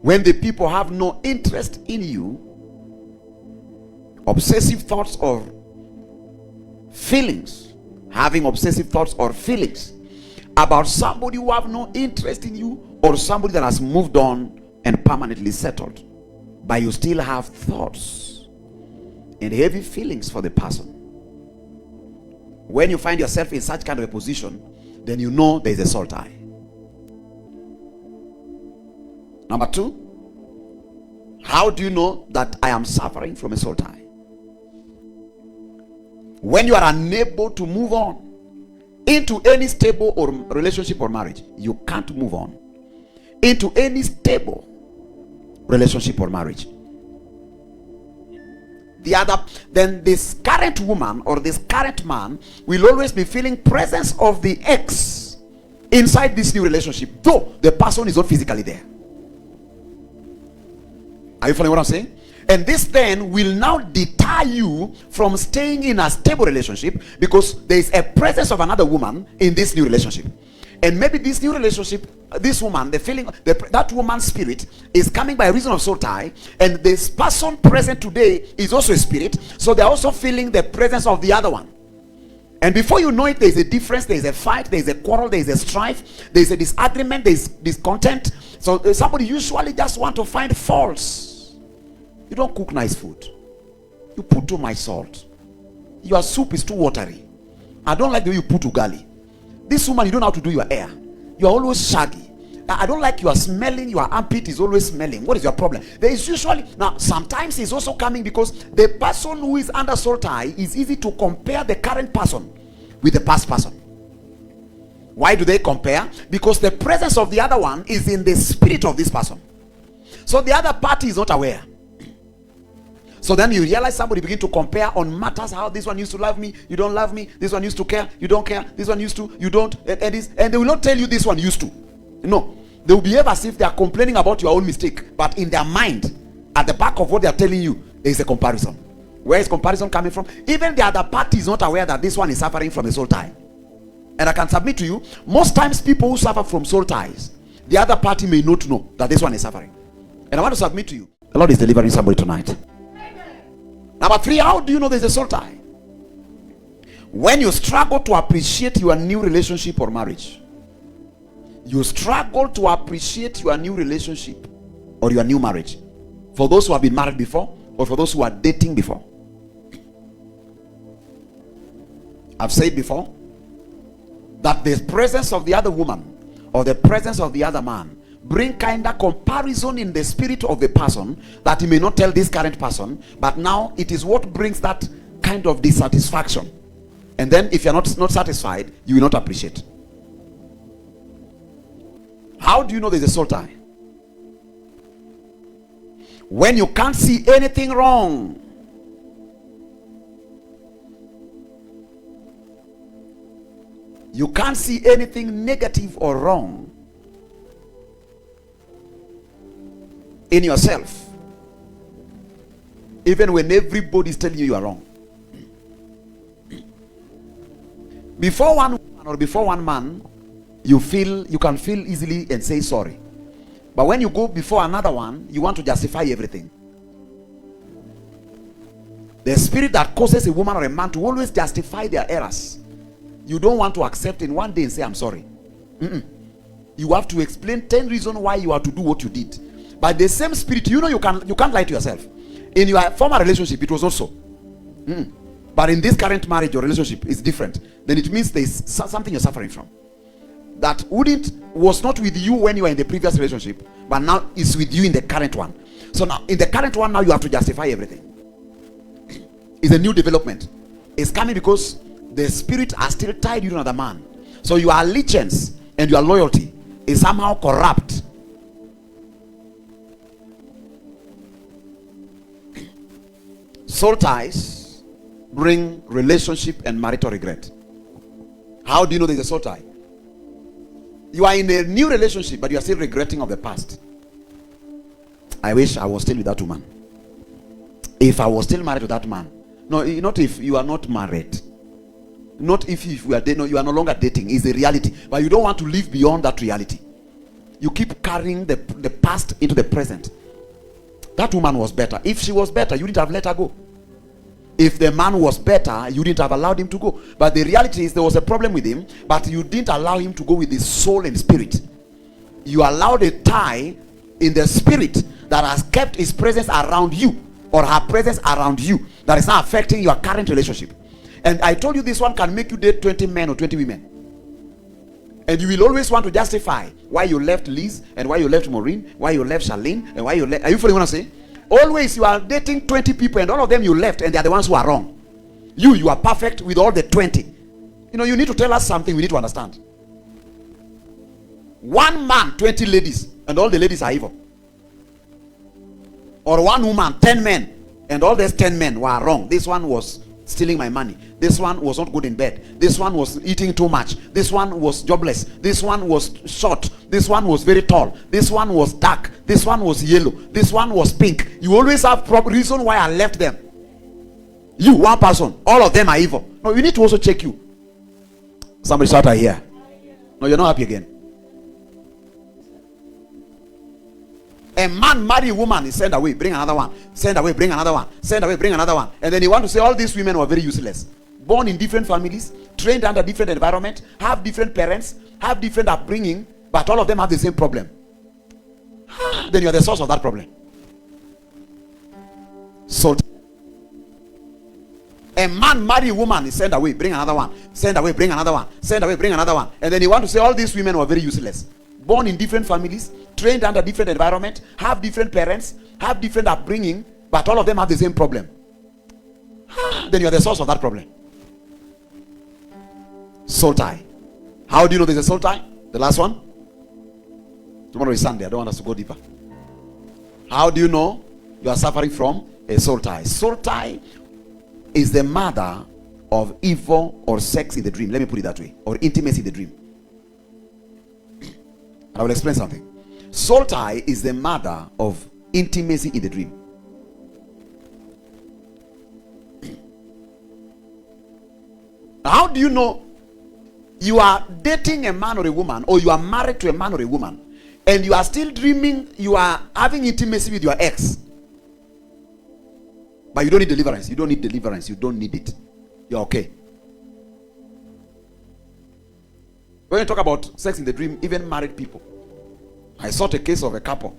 When the people have no interest in you, obsessive thoughts or feelings, having obsessive thoughts or feelings about somebody who have no interest in you, or somebody that has moved on and permanently settled, but you still have thoughts and heavy feelings for the person. When you find yourself in such kind of a position, then you know there is a soul tie. Number two, how do you know that I am suffering from a soul tie? When you are unable to move on into any stable or relationship or marriage, you can't move on into any stable relationship or marriage. Then this current woman or this current man will always be feeling presence of the ex inside this new relationship, though the person is not physically there. Are you following what I'm saying? And this then will now deter you from staying in a stable relationship, because there is a presence of another woman in this new relationship. And maybe this new relationship, this woman, the feeling, that woman's spirit is coming by reason of soul tie, and this person present today is also a spirit, so they're also feeling the presence of the other one. And before you know it, there's a difference, there's a fight, there's a quarrel, there's a strife, there's a disagreement, there's discontent. So somebody usually just want to find faults. You don't cook nice food. You put too much salt. Your soup is too watery. I don't like the way you put ugali. This woman, you don't know how to do your hair. You are always shaggy. I don't like you are smelling. Your armpit is always smelling. What is your problem? There is usually, now sometimes it's also coming because the person who is under soul tie is easy to compare the current person with the past person. Why do they compare? Because the presence of the other one is in the spirit of this person. So the other party is not aware. So then you realize somebody begin to compare on matters, how this one used to love me, you don't love me, this one used to care, you don't care, this one used to, you don't, and they will not tell you this one used to. No, they will behave as if they are complaining about your own mistake, but in their mind, at the back of what they are telling you, there is a comparison. Where is comparison coming from? Even the other party is not aware that this one is suffering from a soul tie. And I can submit to you, most times people who suffer from soul ties, the other party may not know that this one is suffering. And I want to submit to you, the Lord is delivering somebody tonight. Number 3, how do you know there's a soul tie? When you struggle to appreciate your new relationship or marriage. You struggle to appreciate your new relationship or your new marriage. For those who have been married before, or for those who are dating before. I've said before that the presence of the other woman or the presence of the other man bring kind of comparison in the spirit of the person, that he may not tell this current person, but now it is what brings that kind of dissatisfaction. And then if you're not satisfied, you will not appreciate. How do you know there's a soul tie? When you can't see anything wrong. You can't see anything negative or wrong in yourself, even when everybody is telling you you are wrong. Before one woman or before one man, you can feel easily and say sorry. But when you go before another one, you want to justify everything. The spirit that causes a woman or a man to always justify their errors, you don't want to accept in one day and say I'm sorry. You have to explain 10 reasons why you are to do what you did. But the same spirit, you can't lie to yourself. In your former relationship, it was also. But in this current marriage or relationship, it's different. Then it means there's something you're suffering from. That was not with you when you were in the previous relationship, but now it's with you in the current one. So now, in the current one, now you have to justify everything. It's a new development. It's coming because the spirit are still tied to another man. So your allegiance and your loyalty is somehow corrupt. Soul ties bring relationship and marital regret. How do you know there's a soul tie? You are in a new relationship, but you are still regretting of the past. I wish I was still with that woman. If I was still married to that man. No, not if you are not married. Not if we are dating. No, you are no longer dating. It's a reality. But you don't want to live beyond that reality. You keep carrying the past into the present. That woman was better. If she was better, you didn't have let her go. If the man was better, you didn't have allowed him to go. But the reality is there was a problem with him, but you didn't allow him to go with his soul and spirit. You allowed a tie in the spirit that has kept his presence around you, or her presence around you, that is now affecting your current relationship. And I told you this one can make you date 20 men or 20 women. And you will always want to justify why you left Liz, and why you left Maureen, why you left Charlene, and why you left. Are you following what I'm saying? Always you are dating 20 people, and all of them you left, and they are the ones who are wrong. You are perfect with all the 20. You know, you need to tell us something we need to understand. One man, 20 ladies, and all the ladies are evil. Or one woman, 10 men, and all these 10 men were wrong. This one was stealing my money. This one was not good in bed. This one was eating too much. This one was jobless. This one was short. This one was very tall. This one was dark. This one was yellow. This one was pink. You always have proper reason why I left them. You, one person, all of them are evil. No, you need to also check you. Somebody shout out here. No, you're not happy again. A man marry a woman, he send away, bring another one. Send away, bring another one. Send away, bring another one. And then you want to say all these women were very useless. Born in different families, trained under different environment, have different parents, have different upbringing, but all of them have the same problem. Then you are the source of that problem. So a man marry a woman, he send away, bring another one. Send away, bring another one. Send away, bring another one. And then you want to say all these women were very useless. Born in different families, trained under different environment, have different parents, have different upbringing, but all of them have the same problem. Then you are the source of that problem. Soul tie. How do you know there's a soul tie? The last one. Tomorrow is Sunday. I don't want us to go deeper. How do you know you are suffering from a soul tie? Soul tie is the mother of evil or sex in the dream. Let me put it that way. Or intimacy in the dream. I will explain something. Soul tie is the mother of intimacy in the dream. How do you know you are dating a man or a woman, or you are married to a man or a woman, and you are still dreaming you are having intimacy with your ex, but you don't need deliverance? You don't need deliverance. You don't need it. You're okay. When you talk about sex in the dream, even married people. I saw a case of a couple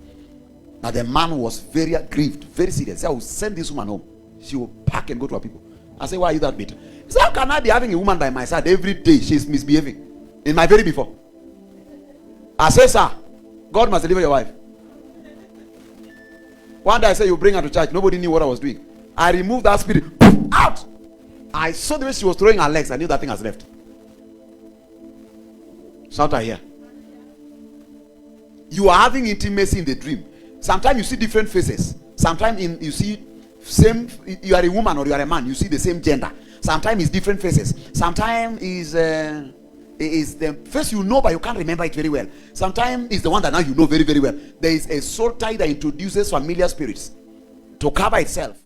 that the man was very aggrieved, very serious. He said, I will send this woman home. She will pack and go to her people. I said, why are you that bitter? He said, how can I be having a woman by my side every day? She's misbehaving. In my very before. I said, sir, God must deliver your wife. One day I said, you bring her to church. Nobody knew what I was doing. I removed that spirit. Out! I saw the way she was throwing her legs. I knew that thing has left. Shout out here. You are having intimacy in the dream. Sometimes you see different faces. Sometimes you see same. You are a woman or you are a man. You see the same gender. Sometimes it's different faces. Sometimes is the face you know, but you can't remember it very well. Sometimes it's the one that now you know very, very well. There is a soul tie that introduces familiar spirits to cover itself.